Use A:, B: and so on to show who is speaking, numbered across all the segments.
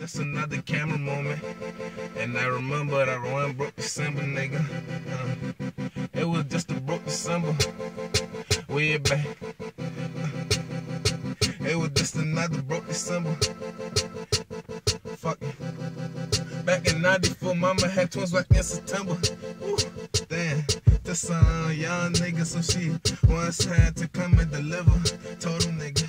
A: That's another camera moment. And I remember that one broke December, nigga. It was just a broke December. Way back. It was just another broke December. Fuck it. Back in 94, mama had twins back in September. Woo, damn. That's a young nigga, so she once had to come and deliver. Told him nigga,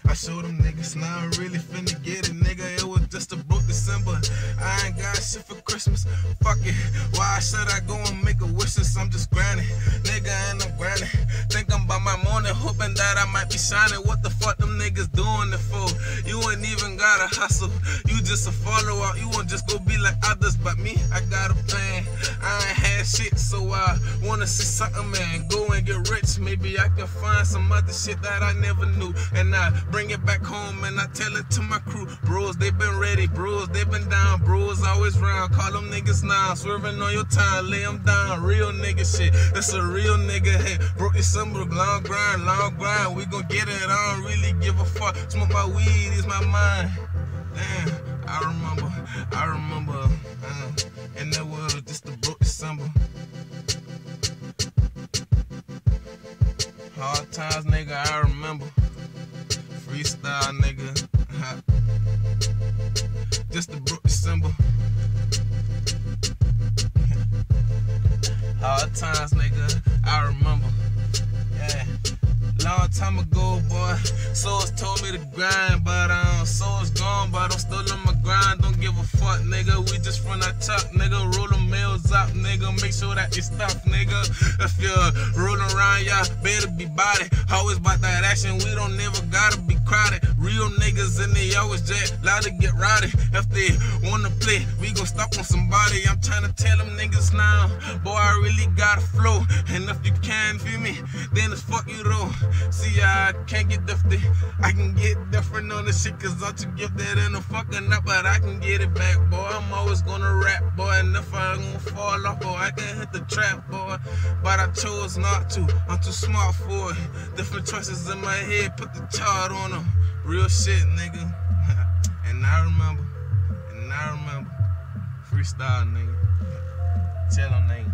A: I showed them niggas, now I'm really finna get it, nigga. It was just a broke December. I ain't got shit for Christmas. Fuck it. Why should I go and make a wish since I'm just grinding? Nigga, and I'm grinding. Think I'm by my morning, hoping that I might be shining. What the fuck them niggas doing it for? You ain't even gotta hustle. You just a follower. You won't just go be like others, but me, I got a plan. I ain't had shit, so I wanna see something, man. Go and get rich. Maybe I can find some other shit that I never knew, and I bring it back home and I tell it to my crew. Bros, they been ready. Bros, they been down. Bros always round. Call them niggas now. Swerving on your time. Lay them down. Real nigga shit. That's a real nigga. Hey, broke December. Long grind. Long grind. We gon' get it. I don't really give a fuck. Smoke my weed is my mind. Damn, I remember. And that was just a broke December. Hard times, nigga, I remember. Freestyle, nigga. Just a broke December. Hard times, nigga, I remember. Yeah. Long time ago, boy, souls told me to grind, but soul's gone, but I'm still on my grind. Don't give a fuck, nigga. We just run our tuck, nigga. Roll the mails up, nigga. Make sure that you stuff, nigga. If you're rolling around, y'all better be body. Always about that action. We don't never gotta be crowded. Real niggas and they always jet, loud to get rowdy. If they wanna play, we gon' stop on somebody. I'm trying to tell them niggas now, boy, I really got a flow. And if you can't feel me, then it's fuck you though. See, I can't get different. I can get different on this shit, cause I'm too gifted and I'm fucking up, but I can get it back, boy. I'm always gonna rap, boy. And if I gonna fall off, boy, I can hit the trap, boy. But I chose not to. I'm too smart for it. Different choices in my head, put the chart on them. Real shit, nigga. And I remember. Freestyle, nigga. Tell them, nigga.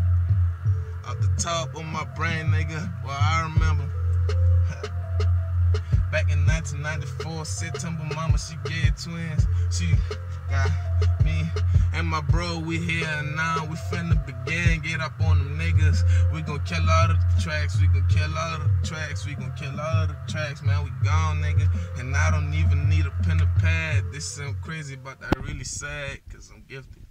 A: Off the top of my brain, nigga. Well, I remember. Back in 1994, September, mama, she gave twins. She got me and my bro, we here and now. We finna begin, get up on them niggas. We gon' kill all of the tracks, we gon' kill all of the tracks, we gon' kill all of the tracks, man, we gone, nigga. And I don't even need a pen and pad. This sound crazy, but I really sad, cause I'm gifted.